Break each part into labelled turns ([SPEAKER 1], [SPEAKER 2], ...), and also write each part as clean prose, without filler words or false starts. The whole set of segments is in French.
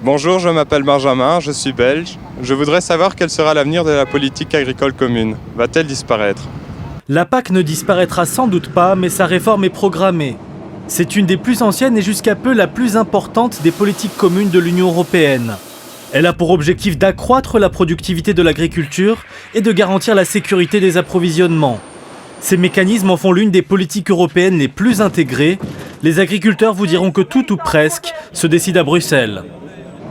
[SPEAKER 1] Bonjour, je m'appelle Benjamin, je suis belge. Je voudrais savoir quel sera l'avenir de la politique agricole commune. Va-t-elle disparaître?
[SPEAKER 2] La PAC ne disparaîtra sans doute pas, mais sa réforme est programmée. C'est une des plus anciennes et jusqu'à peu la plus importante des politiques communes de l'Union européenne. Elle a pour objectif d'accroître la productivité de l'agriculture et de garantir la sécurité des approvisionnements. Ces mécanismes en font l'une des politiques européennes les plus intégrées. Les agriculteurs vous diront que tout ou presque se décide à Bruxelles.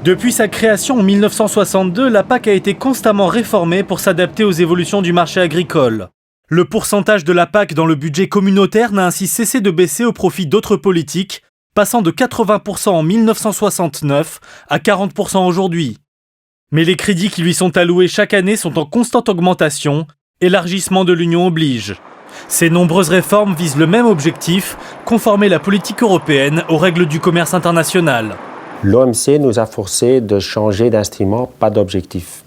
[SPEAKER 2] Depuis sa création en 1962, la PAC a été constamment réformée pour s'adapter aux évolutions du marché agricole. Le pourcentage de la PAC dans le budget communautaire n'a ainsi cessé de baisser au profit d'autres politiques, passant de 80% en 1969 à 40% aujourd'hui. Mais les crédits qui lui sont alloués chaque année sont en constante augmentation, élargissement de l'Union oblige. Ces nombreuses réformes visent le même objectif, conformer la politique européenne aux règles du commerce international.
[SPEAKER 3] L'OMC nous a forcé de changer d'instrument, pas d'objectif.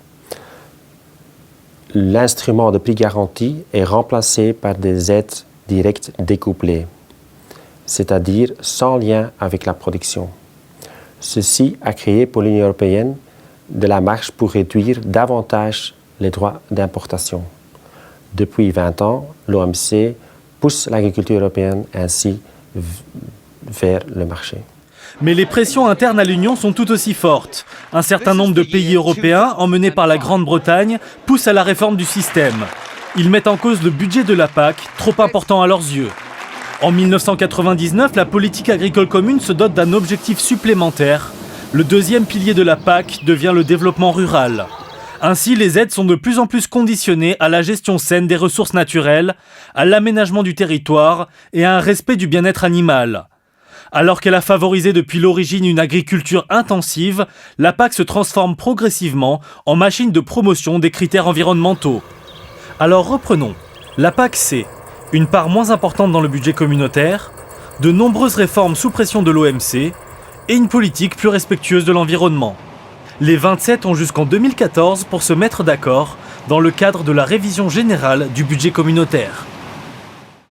[SPEAKER 3] L'instrument de prix garanti est remplacé par des aides directes découplées, c'est-à-dire sans lien avec la production. Ceci a créé pour l'Union européenne de la marge pour réduire davantage les droits d'importation. Depuis 20 ans, l'OMC pousse l'agriculture européenne ainsi vers le marché.
[SPEAKER 2] Mais les pressions internes à l'Union sont tout aussi fortes. Un certain nombre de pays européens, emmenés par la Grande-Bretagne, poussent à la réforme du système. Ils mettent en cause le budget de la PAC, trop important à leurs yeux. En 1999, la politique agricole commune se dote d'un objectif supplémentaire. Le deuxième pilier de la PAC devient le développement rural. Ainsi, les aides sont de plus en plus conditionnées à la gestion saine des ressources naturelles, à l'aménagement du territoire et à un respect du bien-être animal. Alors qu'elle a favorisé depuis l'origine une agriculture intensive, la PAC se transforme progressivement en machine de promotion des critères environnementaux. Alors reprenons. La PAC, c'est une part moins importante dans le budget communautaire, de nombreuses réformes sous pression de l'OMC et une politique plus respectueuse de l'environnement. Les 27 ont jusqu'en 2014 pour se mettre d'accord dans le cadre de la révision générale du budget communautaire.